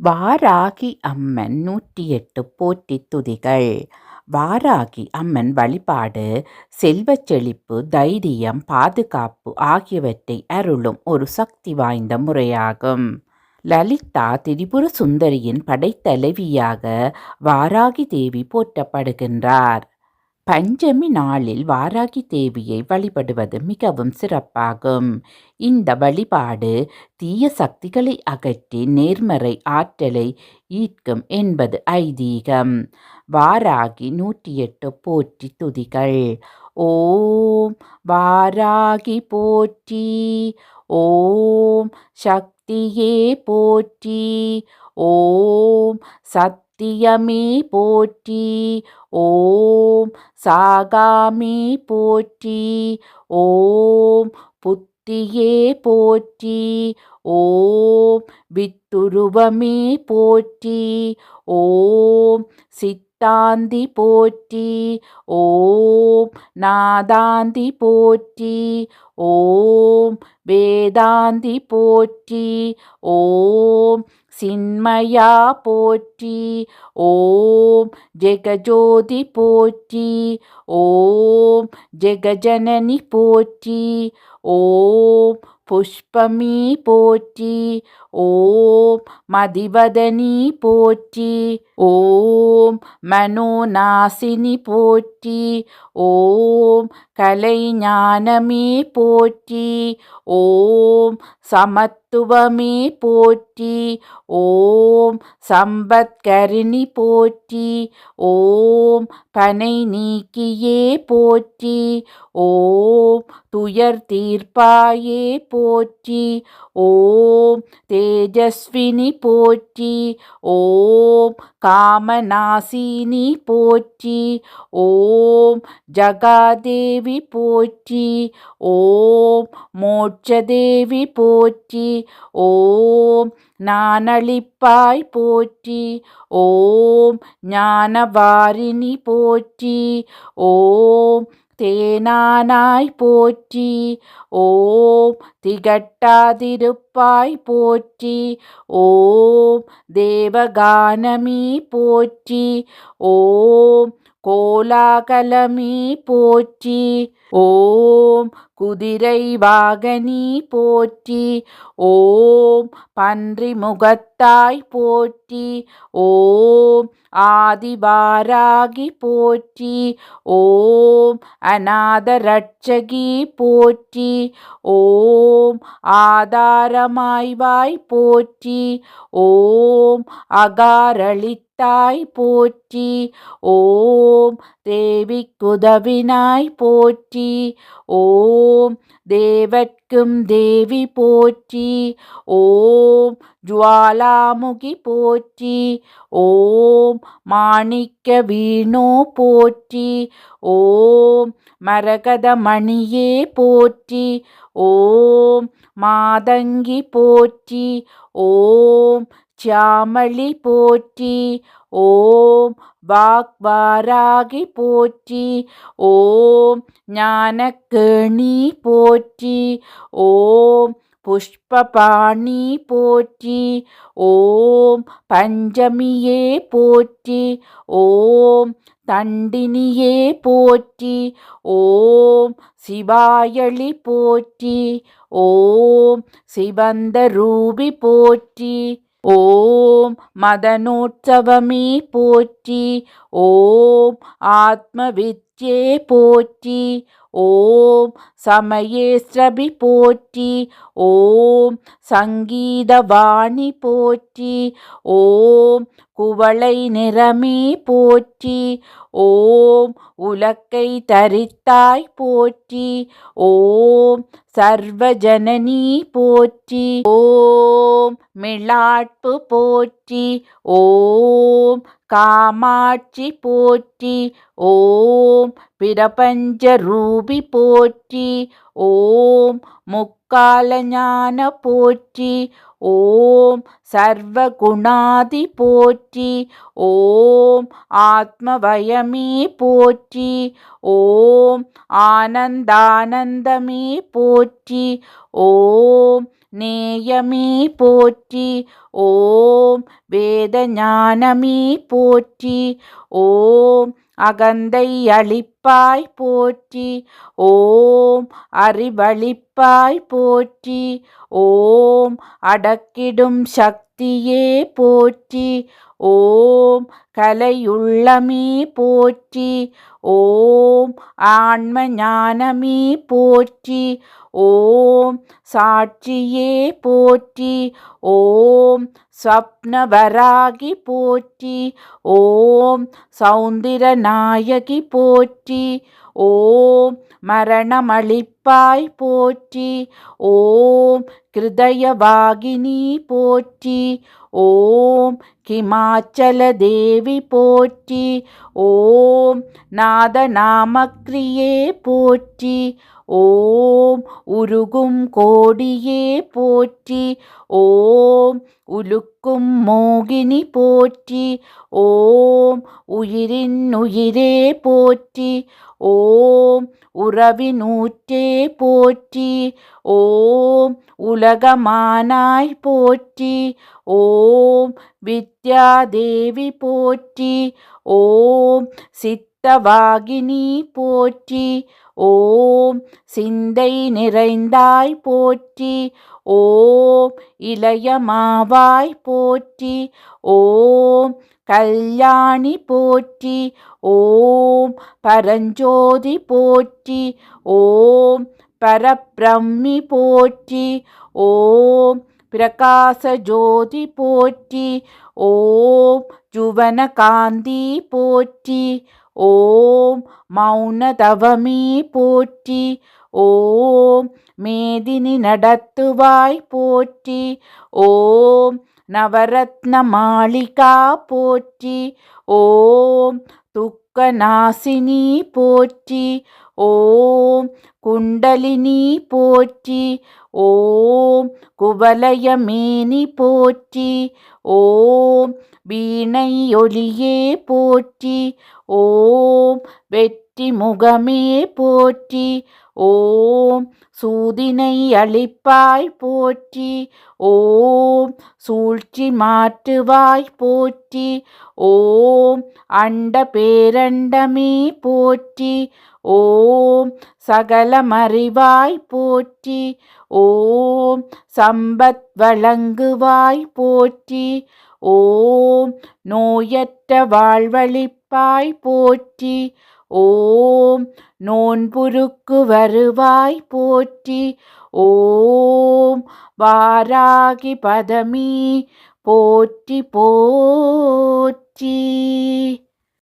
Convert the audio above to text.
வாராகி அம்மன் 108 போற்றி துதிகள். வாராகி அம்மன் வழிபாடு செல்வச் செழிப்பு, தைரியம், பாதுகாப்பு ஆகியவற்றை அருளும் ஒரு சக்தி வாய்ந்த முறையாகும். லலிதா திரிபுர சுந்தரியின் படைத்தலைவியாக வாராகி தேவி போற்றப்படுகின்றார். பஞ்சமி நாளில் வாராகி தேவியை வழிபடுவது மிகவும் சிறப்பாகும். இந்த வழிபாடு தீய சக்திகளை அகற்றி நேர்மறை ஆற்றலை ஈர்க்கும் என்பது ஐதீகம். வாராகி 108 போற்றி துதிகள். ஓம் வாராகி போற்றி. ஓம் சக்தியே போற்றி. ஓம் சத்தியமே போற்றி. ஓம் சாகாமே போற்றி. ஓம் புத்தியே போற்றி. ஓம் வித்துருவமே போற்றி. ஓம் சித்தாந்தி போற்றி. ஓம் நாதாந்தி போற்றி. ஓம் வேதாந்தி போற்றி. ஓம் சின்மயா போற்றி. ஓம் ஜெகஜோதி போற்றி. ஓம் ஜெகஜனனி போற்றி. ஓம் புஷ்பமீ போற்றி. ஓம் மதிவதனி போற்றி. ஓம் மனோநாசினி போற்றி. ஓம் கலைஞானமே போற்றி. ஓம் சமத்துவமே போற்றி. ஓம் சம்பத்கரிணி போற்றி. ஓம் பனை நீக்கியே போற்றி. ஓம் துயர் தீர்ப்பாயே போற்றி. ஓம் தேஜஸ்வினி போற்றி. ஓம் காமநாசினி போற்றி. ஓம் ஜகாதேவி போற்றி. ஓம் மோட்சதேவி போற்றி. ஓம் நானளிப்பாய் போற்றி. ஓம் ஞானவாரிணி போற்றி. ஓம் தேனானாய் போற்றி. ஓம் திகட்டாதிருப்பாய் போற்றி. ஓம் தேவகானமீ போற்றி. ஓம் கோலாகலமீ போற்றி. ஓம் குதிரை வாகனி போற்றி. ஓம் பன்றி முகத்தாய் போற்றி. ஓம் ஆதிவாராகி போற்றி. ஓம் அநாதரட்சகி போற்றி. ஓம் ஆதாரமாய்வாய் போற்றி. ஓம் அகாரளித்தாய் போற்றி. ஓம் தேவிக்குதவினாய் போற்றி. ஓம் தேவர்க்கும் தேவி போற்றி. ஓம் ஜுவாலாமுகி போற்றி. ஓம் மாணிக்க வீணோ போற்றி. ஓம் மரகதமணியே போற்றி. ஓம் மாதங்கி போற்றி. ஓம் சியாமளி போற்றி. ஓம் வாக்வாராகி போற்றி. ஓம் ஞானக்கேணி போற்றி. ஓம் புஷ்பபாணி போற்றி. ஓம் பஞ்சமியே போற்றி. ஓம் தண்டினியே போற்றி. ஓம் சிவாயளி போற்றி. ஓம் சிவந்த ரூபி போற்றி. ஓம் மதனோற்சவமே போற்றி. ஓம் ஆத்மவித்யே போற்றி. ஓம் சமயேஸ்ரபி போற்றி. ஓம் சங்கீதவாணி போற்றி. ஓம் குவளை நிறமே போற்றி. ஓம் உலக்கை தரித்தாய் போற்றி. ஓம் சர்வஜனனி போற்றி. ஓம் மிளாட்பு போற்றி. ஓம் காமாட்சி போற்றி. ஓம் பிரபஞ்சரூபி போற்றி. ஓம் முக்கால ஞான போற்றி. ஓம் சர்வகுணாதி போற்றி. ஓம் ஆத்மவயமே போற்றி. ஓம் ஆனந்தானந்தமே போற்றி. ஓம் நேயமே போற்றி. ஓம் வேத ஞானமே போற்றி. ஓம் அகந்தை அளிப்பாய் போற்றி. ஓம் அறிவளிப்பாய் போற்றி. ஓம் அடக்கிடும் சக்தியே போற்றி. ஓம் கலையுள்ளமே போற்றி. ஓம் ஆன்ம ஞானமே போற்றி. ஓம் சாட்சியே போற்றி. ஓம் ஸ்வப்னவராகி போற்றி. ஓம் சௌந்தரநாயகி போற்றி. ஓம் மரணமளிப்பாய் போற்றி. ஓம் கிருதயவாகினி போற்றி. ஓம் கிமாச்சல தேவி போற்றி. ஓம் நாதநாமக்ரியே போற்றி. ஓம் உருகும் கோடியே போற்றி. ஓம் உலுக்கும் மோகினி போற்றி. ஓம் உயிரின் உயிரே போற்றி. ஓம் உறவினூற்றே போற்றி. ஓம் உலகமானாய் போற்றி. ஓம் வித்யாதேவி போற்றி. ஓம் சித்தவாகினி போற்றி. ஓம் சிந்தை நிறைந்தாய் போற்றி. ஓம் இளையமாவாய் போற்றி. ஓம் கல்யாணி போற்றி. ஓம் பரஞ்சோதி போற்றி. ஓம் பரபிரம்மி போற்றி. ஓம் பிரகாசஜோதி போற்றி. ஓம் ஜுவனகாந்தி போற்றி. ஓம் மௌனதவமே போற்றி. ஓம் மேதினி நடத்துவாய் போற்றி. ஓம் நவரத்ன மாளிகா போற்றி. ஓம் துக்கநாசினி போற்றி. ஓம் குண்டலினி போற்றி. ஓம் குவலயமேனி போற்றி. ஓம் வீணை ஒலியே போற்றி. ஓம் வெற்றி முகமே போற்றி. ஓம் சூதினை அளிப்பாய் போற்றி. ஓம் சூழ்ச்சி மாற்றுவாய் போற்றி. ஓம் அண்ட பேரண்டமே போற்றி. ஓம் சகலமறிவாய் போற்றி. ஓம் சம்பத் வழங்குவாய் போற்றி. ஓம் நோயற்ற வாழ்வளிப்பாய் போற்றி. ஓம் நோன்புருக்கு வருவாய் போற்றி. ஓம் வாராகி பதமீ போற்றி போற்றி.